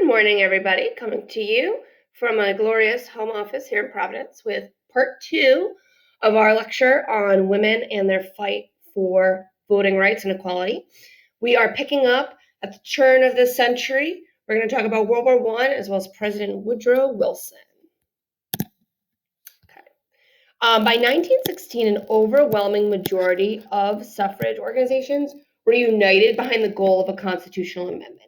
morning, everybody. Coming to you from my glorious home office here in Providence with part 2 of our lecture on women and their fight for voting rights and equality. We are picking up at the turn of this century. We're going to talk about World War I as well as President Woodrow Wilson. By 1916, an overwhelming majority of suffrage organizations were united behind the goal of a constitutional amendment.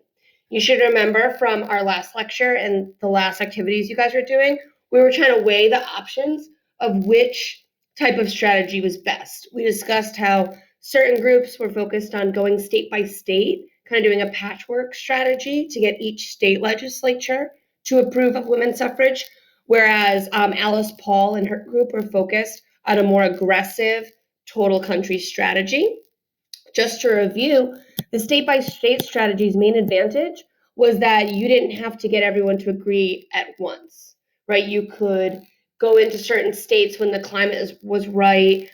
You should remember from our last lecture and the last activities you guys were doing, we were trying to weigh the options of which type of strategy was best. We discussed how certain groups were focused on going state by state, kind of doing a patchwork strategy to get each state legislature to approve of women's suffrage, whereas Alice Paul and her group were focused on a more aggressive total country strategy. Just to review, the state-by-state strategy's main advantage was that you didn't have to get everyone to agree at once, right? You could go into certain states when the climate was right,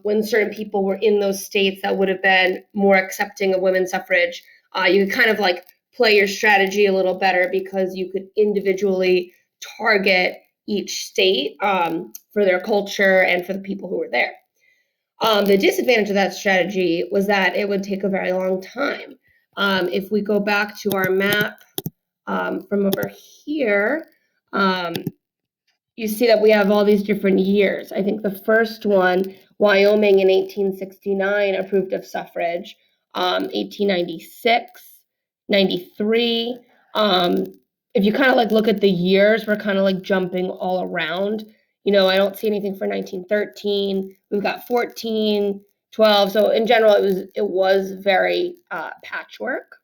when certain people were in those states that would have been more accepting of women's suffrage. You could kind of like play your strategy a little better because you could individually target each state for their culture and for the people who were there. The disadvantage of that strategy was that it would take a very long time. If we go back to our map from over here, you see that we have all these different years. I think the first one, Wyoming in 1869 approved of suffrage, 1896, 93. If you kind of like look at the years, we're kind of like jumping all around. You know, I don't see anything for 1913. We've got 14, 12. So in general, it was very patchwork.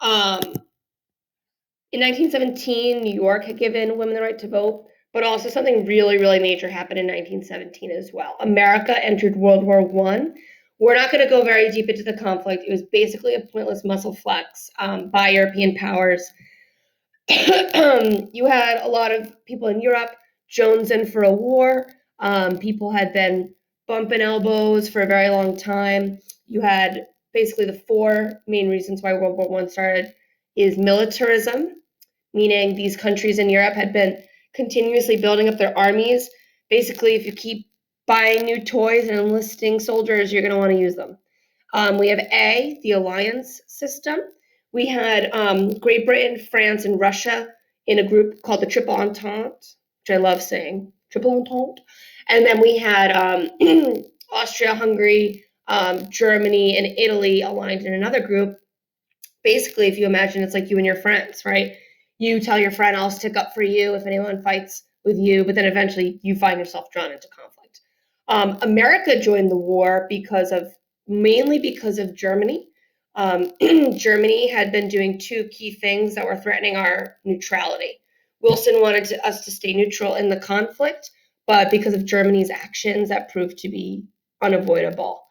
In 1917, New York had given women the right to vote, but also something really, really major happened in 1917 as well. America entered World War I. We're not going to go very deep into the conflict. It was basically a pointless muscle flex by European powers. You had a lot of people in Europe jonesing for a war. People had been bumping elbows for a very long time. You had basically the four main reasons why World War I started is militarism, meaning these countries in Europe had been continuously building up their armies. Basically, if you keep buying new toys and enlisting soldiers, you're going to want to use them. We have A, the alliance system. We had Great Britain, France, and Russia in a group called the Triple Entente, which I love saying, Triple Entente. And then we had Austria, Hungary, Germany, and Italy aligned in another group. Basically, if you imagine it's like you and your friends, right? You tell your friend, I'll stick up for you if anyone fights with you, but then eventually you find yourself drawn into conflict. America joined the war mainly because of Germany. Germany had been doing two key things that were threatening our neutrality. Wilson wanted us to stay neutral in the conflict, but because of Germany's actions, that proved to be unavoidable.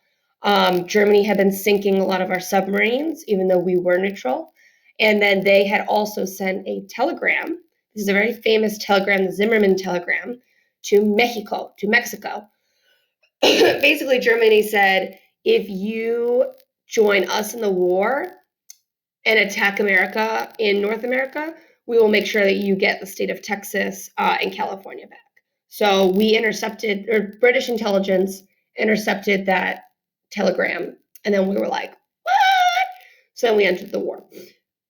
Germany had been sinking a lot of our submarines, even though we were neutral. And then they had also sent a telegram. This is a very famous telegram, the Zimmerman telegram, to Mexico. Basically, Germany said, if you join us in the war and attack America in North America, we will make sure that you get the state of Texas and California back. So British intelligence intercepted that telegram, and then we were like, what? So then we entered the war.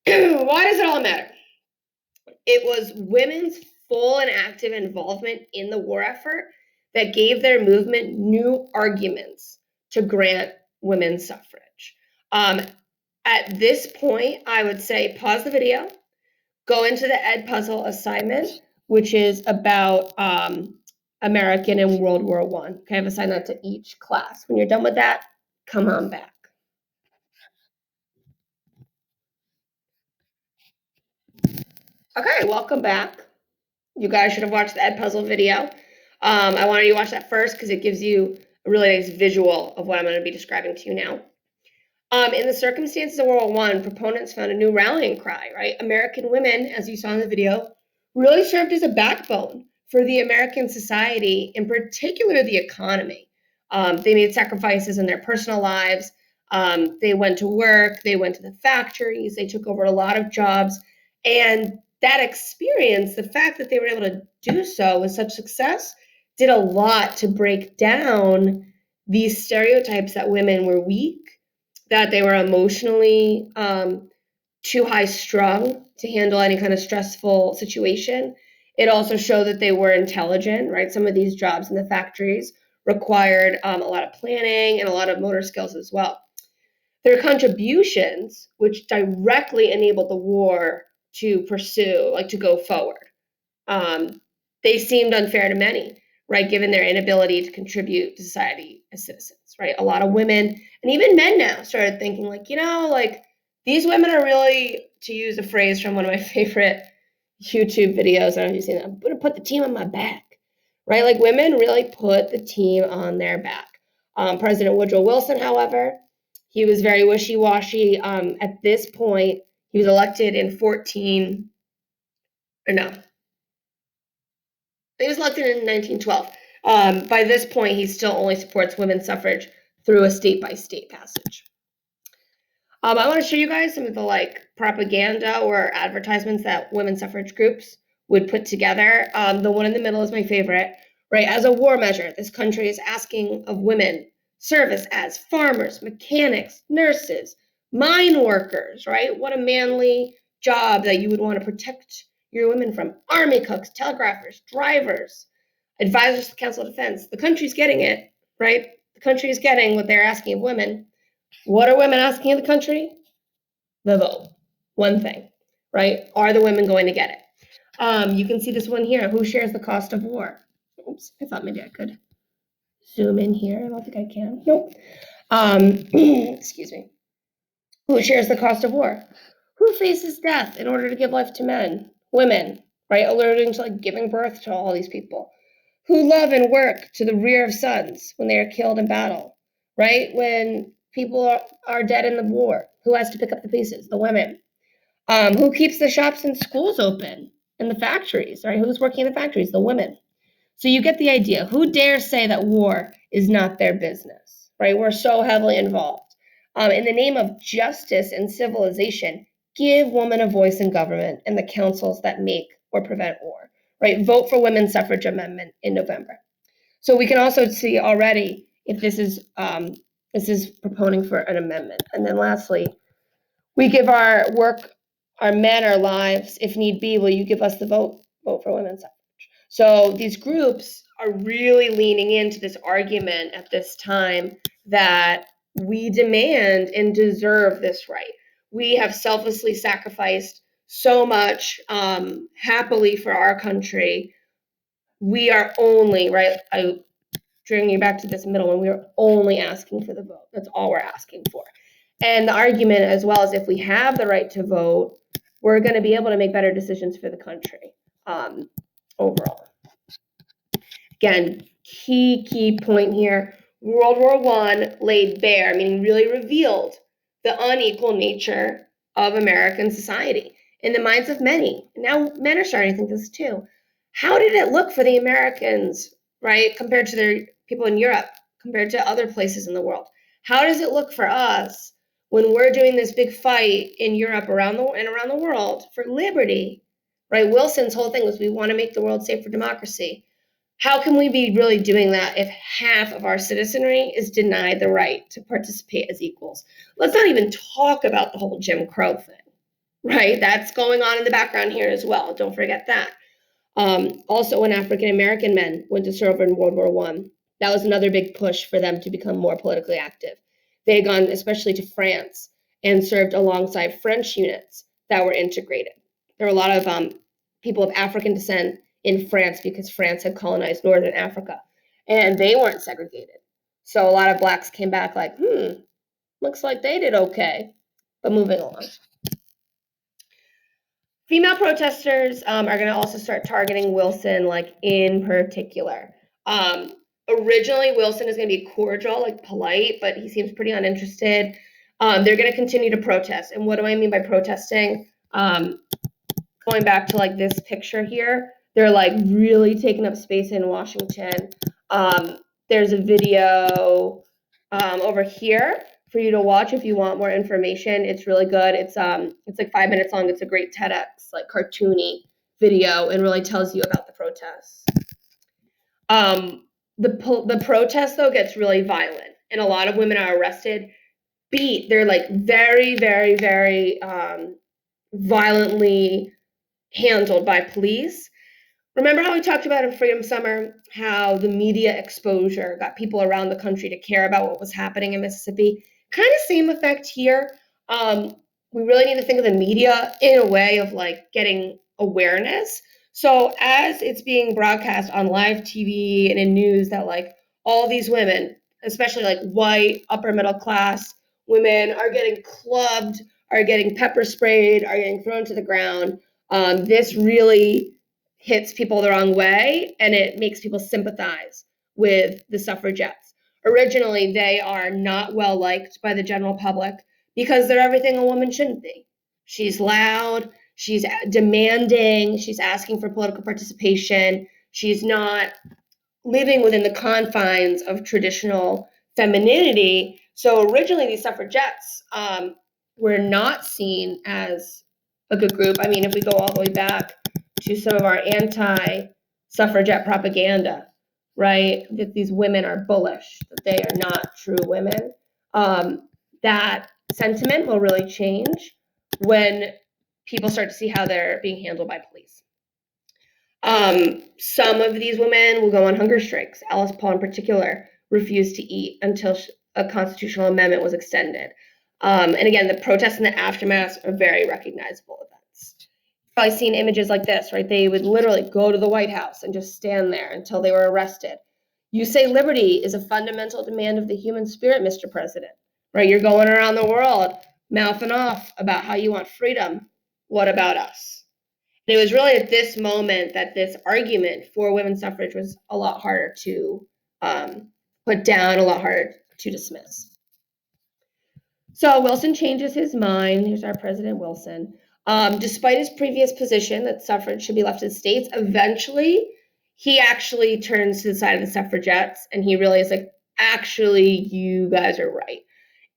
Why does it all matter? It was women's full and active involvement in the war effort that gave their movement new arguments to grant women's suffrage. At this point, I would say pause the video, go into the Ed Puzzle assignment, which is about American and World War I. Okay, I've assigned that to each class. When you're done with that, come on back. Okay, welcome back. You guys should have watched the Ed Puzzle video. I wanted you to watch that first because it gives you a really nice visual of what I'm going to be describing to you now. In the circumstances of World War I, proponents found a new rallying cry, right? American women, as you saw in the video, really served as a backbone for the American society, in particular the economy. They made sacrifices in their personal lives. They went to work, they went to the factories, they took over a lot of jobs. And that experience, the fact that they were able to do so with such success, did a lot to break down these stereotypes that women were weak, that they were emotionally too high strung to handle any kind of stressful situation. It also showed that they were intelligent, right? Some of these jobs in the factories required a lot of planning and a lot of motor skills as well. Their contributions, which directly enabled the war to pursue, like to go forward, they seemed unfair to many, right? Given their inability to contribute to society as citizens, right? A lot of women and even men now started thinking, like, like these women are really, to use a phrase from one of my favorite YouTube videos, I don't know if you've seen that, I'm going to put the team on my back, right? Like women really put the team on their back. President Woodrow Wilson, however, he was very wishy-washy. At this point, he was elected in 14, or no, he was elected in 1912. By this point, he still only supports women's suffrage through a state-by-state passage. I want to show you guys some of the propaganda or advertisements that women's suffrage groups would put together. The one in the middle is my favorite, right? As a war measure, this country is asking of women service as farmers, mechanics, nurses, mine workers, right? What a manly job that you would want to protect your women from. Army cooks, telegraphers, drivers, advisors to the Council of Defense. The country's getting it, right? The country is getting what they're asking of women. What are women asking of the country? The vote. One thing, right? Are the women going to get it? You can see this one here. Who shares the cost of war? Oops, I thought maybe I could zoom in here. I don't think I can. Nope. Excuse me. Who shares the cost of war? Who faces death in order to give life to men? Women, right? Alerting to giving birth to all these people. Who love and work to the rear of sons when they are killed in battle, right? When people are dead in the war, who has to pick up the pieces? The women. Who keeps the shops and schools open and the factories, right? Who's working in the factories? The women. So you get the idea. Who dares say that war is not their business, right? We're so heavily involved. In the name of justice and civilization, give women a voice in government and the councils that make or prevent war, right? Vote for women's suffrage amendment in November. So we can also see already if this is proponing for an amendment. And then lastly, we give our men our lives. If need be, will you give us the vote? Vote for women's suffrage. So these groups are really leaning into this argument at this time that we demand and deserve this right. We have selflessly sacrificed so much happily for our country. We are only, right, I bring you back to this middle one, we are only asking for the vote. That's all we're asking for. And the argument as well is if we have the right to vote, we're going to be able to make better decisions for the country overall. Again, key point here. World War I laid bare, meaning really revealed, the unequal nature of American society in the minds of many. Now men are starting to think this too. How did it look for the Americans, right, compared to their people in Europe, compared to other places in the world? How does it look for us when we're doing this big fight in Europe around the world for liberty, right? Wilson's whole thing was we want to make the world safe for democracy. How can we be really doing that if half of our citizenry is denied the right to participate as equals? Let's not even talk about the whole Jim Crow thing, right? That's going on in the background here as well. Don't forget that. Also, when African American men went to serve in World War I, that was another big push for them to become more politically active. They had gone especially to France and served alongside French units that were integrated. There were a lot of people of African descent in France because France had colonized Northern Africa, and they weren't segregated. So a lot of blacks came back like, looks like they did okay. But moving along. Female protesters are going to also start targeting Wilson, in particular. Originally, Wilson is going to be cordial, polite, but he seems pretty uninterested. They're going to continue to protest. And what do I mean by protesting? Going back to this picture here, they're really taking up space in Washington. There's a video over here for you to watch if you want more information. It's really good. It's like 5 minutes long. It's a great TEDx, like cartoony video, and really tells you about the protests. The protest though gets really violent, and a lot of women are arrested, beat. They're like very, very, very violently handled by police. Remember how we talked about in Freedom Summer how the media exposure got people around the country to care about what was happening in Mississippi? Kind of same effect here. We really need to think of the media in a way of like getting awareness. So as it's being broadcast on live TV and in news that like all these women, especially like white, upper middle class women, are getting clubbed, are getting pepper sprayed, are getting thrown to the ground, this really hits people the wrong way, and it makes people sympathize with the suffragettes. Originally, they are not well liked by the general public because they're everything a woman shouldn't be. She's loud, she's demanding, she's asking for political participation, she's not living within the confines of traditional femininity. So originally, these suffragettes were not seen as a good group. I mean, if we go all the way back to some of our anti-suffragette propaganda, right, that these women are bullish, that they are not true women, that sentiment will really change when people start to see how they're being handled by police. Some of these women will go on hunger strikes. Alice Paul, in particular, refused to eat until a constitutional amendment was extended. And again, the protests and the aftermath are very recognizable events. You've probably seen images like this, right? They would literally go to the White House and just stand there until they were arrested. You say liberty is a fundamental demand of the human spirit, Mr. President, right? You're going around the world mouthing off about how you want freedom. What about us? And it was really at this moment that this argument for women's suffrage was a lot harder to put down, a lot harder to dismiss. So Wilson changes his mind. Here's our President Wilson. Despite his previous position that suffrage should be left to the states, eventually he actually turns to the side of the suffragettes, and he really is like, actually, you guys are right.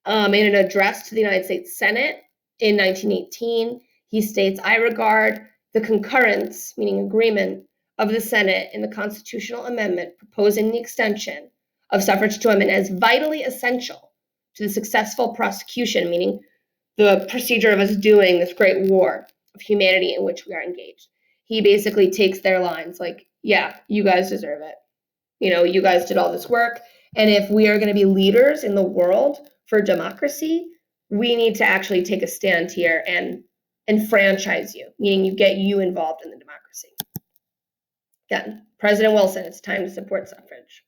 In an address to the United States Senate in 1918, he states, I regard the concurrence, meaning agreement, of the Senate in the constitutional amendment proposing the extension of suffrage to women as vitally essential to the successful prosecution, meaning the procedure of us doing this great war of humanity in which we are engaged. He basically takes their lines like, yeah, you guys deserve it. You know, you guys did all this work. And if we are going to be leaders in the world for democracy, we need to actually take a stand here and franchise you, meaning you get you involved in the democracy. Again, President Wilson, it's time to support suffrage.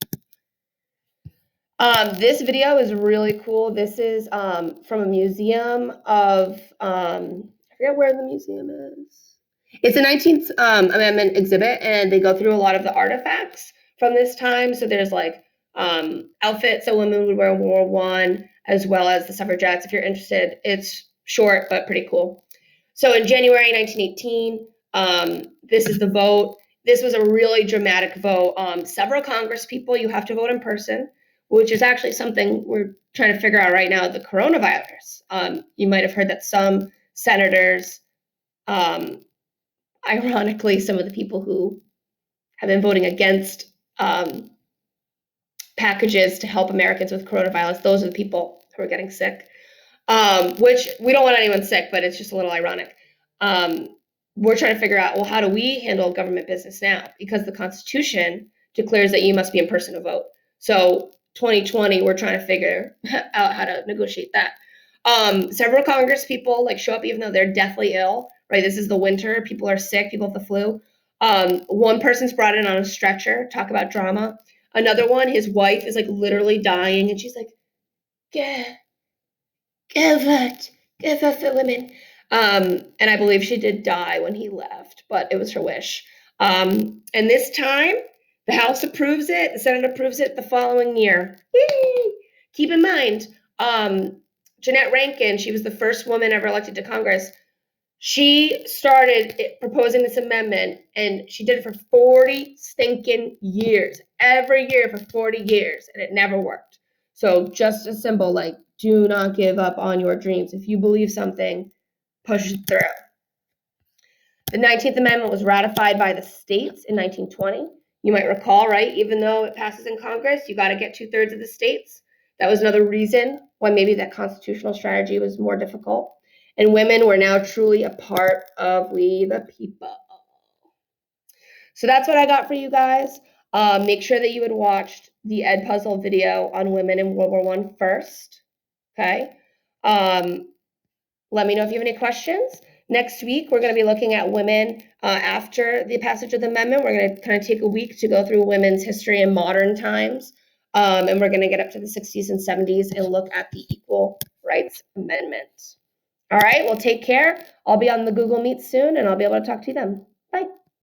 This video is really cool. This is from a museum of, I forget where the museum is. It's a 19th Amendment exhibit, and they go through a lot of the artifacts from this time. So there's like outfits that women would wear in World War I, as well as the suffragettes. If you're interested, it's short but pretty cool. So in January 1918, this is the vote. This was a really dramatic vote. Several Congress people, you have to vote in person, which is actually something we're trying to figure out right now, the coronavirus. You might have heard that some senators, ironically, some of the people who have been voting against packages to help Americans with coronavirus, those are the people who are getting sick. Which we don't want anyone sick, but it's just a little ironic. We're trying to figure out, well, how do we handle government business now? Because the Constitution declares that you must be in person to vote. So 2020, we're trying to figure out how to negotiate that. Several Congress people like show up even though they're deathly ill, right? This is the winter. People are sick. People have the flu. One person's brought in on a stretcher. Talk about drama. Another one, his wife is like literally dying, and she's like, give it the women. And I believe she did die when he left, but it was her wish. And this time, the House approves it, the Senate approves it the following year. Yay! Keep in mind, Jeanette Rankin, she was the first woman ever elected to Congress. She started proposing this amendment, and she did it for 40 stinking years, every year for 40 years, and it never worked. So just a symbol, like, do not give up on your dreams. If you believe something, push it through. The 19th Amendment was ratified by the states in 1920. You might recall, right? Even though it passes in Congress, you got to get 2/3 of the states. That was another reason why maybe that constitutional strategy was more difficult. And women were now truly a part of we the people. So that's what I got for you guys. Make sure that you had watched the Ed Puzzle video on women in World War I first. Okay. Let me know if you have any questions. Next week, we're going to be looking at women after the passage of the amendment. We're going to kind of take a week to go through women's history in modern times. And we're going to get up to the 60s and 70s and look at the Equal Rights Amendment. All right, well, take care. I'll be on the Google Meet soon, and I'll be able to talk to you then. Bye.